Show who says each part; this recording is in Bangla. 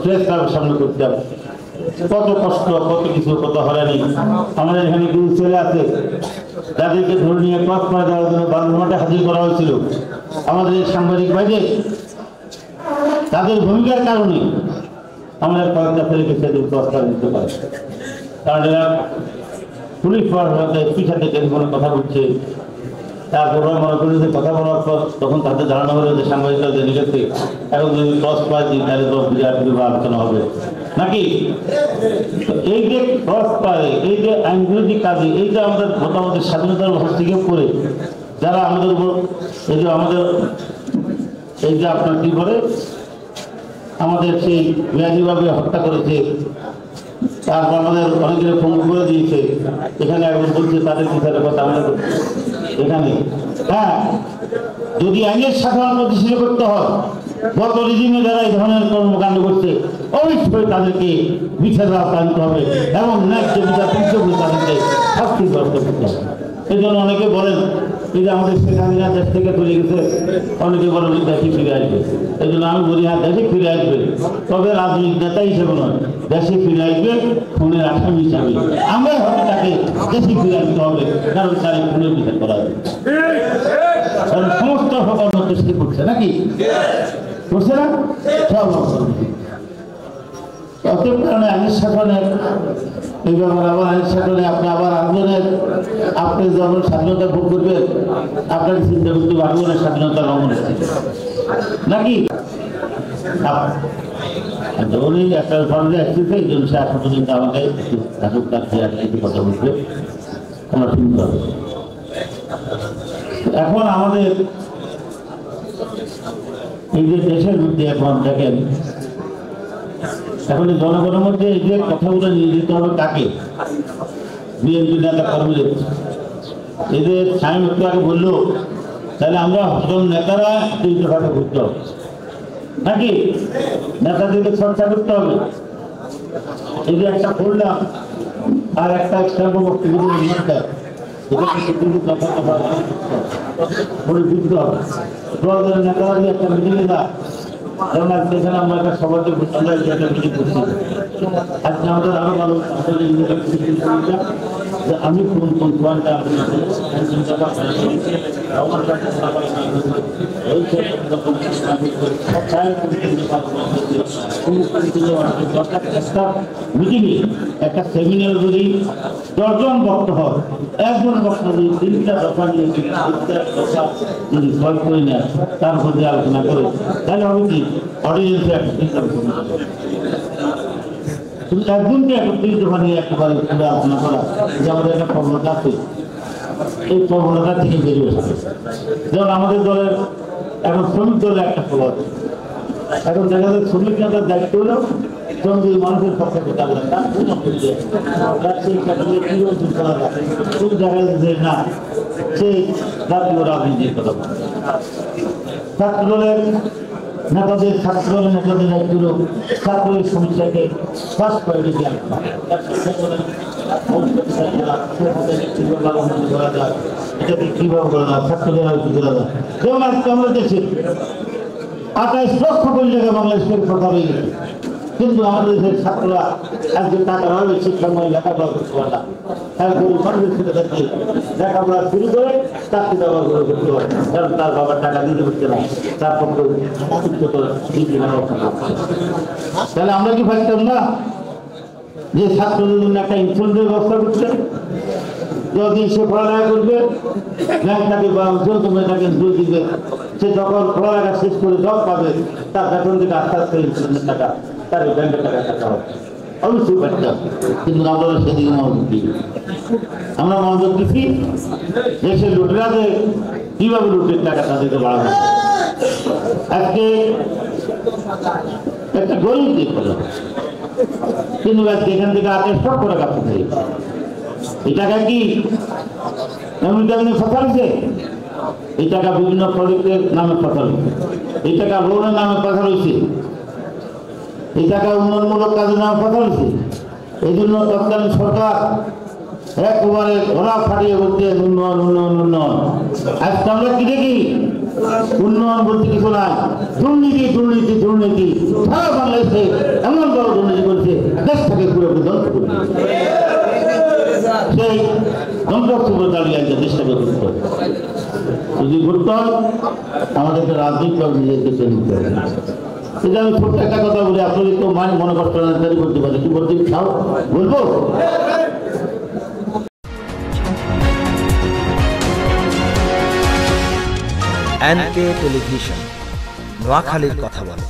Speaker 1: প্রেস ক্লাবের সামনে করতাম, কত কষ্ট, কত কিছু, কত হয়রানি। আমাদের এখানে কিছু ছেলে আছে যাদেরকে ধরে নিয়ে ক্রস করে দেওয়ার জন্য বাংলামাঠে হাজির করা হয়েছিল। আমাদের এই সাংবাদিক ভাইদের তাদের ভূমিকার কারণে আমাদের কয়েকটা ছেলেকে সেদিন ক্রস করে দিতে পারে, কারণ এরা পুলিশ প্রশাসনের পিছাতে টেলিফোনে কথা বলছে। তারপর মনে করি যে কথা বলার পর তখন তাদের জানানো হলো যে সাংবাদিকরা জেনে গেছে, এখন যদি ক্রস পায় দিই তাহলে তো বিরাট আলোচনা হবে নাকি। এই যে ক্রস পায়, এই যে আইনবিরোধী কাজে, এই যে আমাদের মতামতের স্বাধীনতার হস্তক্ষেপ করে যারা আমাদের উপর এই যে এই যে আপনার কি করে আমাদের সেই ব্যাধিভাবে হত্যা করেছে, তারপর আমাদের অনেকের ফোন করে দিয়েছে, এখানে একজন বলছে তাদের বিচারের কথা আমাদের এখানে। হ্যাঁ, যদি আইনের সাথে প্রতিষ্ঠিত করতে হয়, গত রিজিমে যারা এই ধরনের কর্মকাণ্ড করছে অবশ্যই তাদেরকে বিচার আনতে হবে এবং ন্যায্য বিচার করে তাদেরকে শাস্তিগ্রস্ত করতে হবে। এই জন্য অনেকে বলেন এই যে আমাদের শেখ হাসিনা দেশ থেকে চলে গেছে, অনেকে বলেন দেশে ফিরে আসবে। এই জন্য আমি বলি হ্যাঁ, দেশে ফিরে আসবে, তবে রাজনৈতিক নেতা হিসেবে নয়, দেশে ফিরে আসবে খুনের আসামি হিসাবে। আমরা হয়তো তাকে দেশে ফিরে আসতে হবে, কারণ তার খুনের বিচার করা হবে। কারণ সমস্ত সকল দেশকে করছে নাকি, করছে না সব অতএব কারণে আইনের শাসনের এই ব্যাপারে আবার আইনের শাসনে আপনি আবার আন্দোলনের আপনি যখন স্বাধীনতা ভোগ করবেন আপনার চিন্তা করতে আন্দোলনের স্বাধীনতা লঙ্ঘন নাকি। উনি একটা ফর্মে আসতেছে, এই জন্য সে আসা পর্যন্ত আমাকে একটু কথা বলবে, আমরা শুনতে হবে। এখন আমাদের এই যে দেশের মধ্যে এখন দেখেন, এখন জনগণের মধ্যে এই যে কথাগুলো নিয়ে যেতে হবে কাকে, বিএনপি নেতা কর্মীদের। এদের সাইন একটু আগে বললো, তাহলে আমরা সকল নেতারা তিনটে ভাগে ঘুরতে হবে নাকি, নেতাদেরকে চর্চা করতে হবে। এই যে একটা করলাম আর একটা বক্তব্য নেতারা দিয়ে একটা মিটিংয়ে যা, যেমন সেখানে আমরা একটা সবাইকে একটা মিটিং করছি। আজকে আমাদের আরো ভালো আমি কোন কোন পয়েন্টটা মিটিংয়ে একটা সেমিনার যদি 10 জন বক্তা হয়, একজন বক্তা যদি 3টা দফা নিয়ে যদি সলভ করে নেয়, তার উপর দিয়ে আলোচনা করে, তাহলে হবে কি অডিয়েন্সে একটা চিন্তা তুমি একজনকে একত্রিত নিয়ে একেবারে পুরো আলোচনা করা যে আমাদের একটা প্রবণতা আছে, এই প্রবণতা থেকে বেরিয়ে আসে। যেমন আমাদের দলের এখন শ্রমিক দলের একটা প্রভাব, এখন দেখা যায় শ্রমিক নেতার দায়িত্ব হলো শ্রমিক মানুষের পক্ষে দেখা যায় যে না সেই জাতীয় রাজনীতির কথা। ছাত্র দলের নেতাদের দায়িত্ব ছাত্রের সমস্যাকে ফার্স্ট প্রায়োরিটি করা যায়, এটাকে কিভাবে করা যায়, ছাত্রদের আলোচনা করা যায়। যেমন আজকে আমরা দেখছি 28 লক্ষ কোটি টাকা বাংলাদেশের কথা হয়ে গেছে, কিন্তু আমাদের দেশের ছাত্ররা আজকে টাকা হবে শিক্ষাময় লেখাপড়া করতে পারে না। লেখাপড়া শুরু করে চাকরি ব্যবহার করে করতে পারে, কারণ তার বাবার টাকা দিতে পারছে না, তার পক্ষে তাহলে আমরা কি ভাবতাম না যে ছাত্রদের জন্য একটা ইন্স্যুরেন্সের ব্যবস্থা করছে, যদি সে পড়ালেখা করবে ব্যাংক তাকে তাকে ইন্স্যুরেন্স দিবে, সে যখন পড়ালেখা শেষ করে জব পাবে তার বেতন থেকে আস্তে আস্তে ইন্স্যুরেন্সের টাকা তার ব্যাংকের টাকা টাকা হবে, অবশ্যই পারতাম। কিন্তু আমরা সেদিকে মনোযোগ দিই, আমরা মনোযোগ দিচ্ছি দেশের লুটেরাতে কিভাবে লুটের টাকা তাদেরকে বাড়াবো। আজকে একটা গরিব দিক হলো, কিন্তু আজকে এখান থেকে 28 লক্ষ টাকা পাচ্ছে। এই টাকা কি আমেরিকার ফসল হয়েছে? এই টাকা বিভিন্ন প্রজেক্টের নামে ফসল হয়েছে, এই টাকা লোনের নামে ফসল হয়েছে, এই টাকা উন্নয়নমূলক কাজের নামে ফসল হয়েছে। এই জন্য তৎকালীন সরকার একবারে ঘোড়া ফাটিয়ে বলতে উন্নয়ন উন্নয়ন উন্নয়ন। আজকে আমরা কি দেখি? উন্নয়ন বলতে কিছু নাই, দুর্নীতি দুর্নীতি দুর্নীতি। সারা বাংলাদেশে দেশটাকে পুরোপুরি ধ্বংস করে দিয়েছে। সেই ধ্বংস চালিয়ে আছে দেশটাকে করতে হবে। যদি করতে হয় আমাদেরকে রাজনীতি নিজেদেরকে চেয়ে নিতে হবে। যদি আমি ছোট্ট একটা কথা বলি, আপনাদের কেউ মনে কষ্ট না করতে পারে, কি বলতে চাও বলবো?
Speaker 2: এনকে টেলিভিশন, নোয়াখালীর কথা বলে।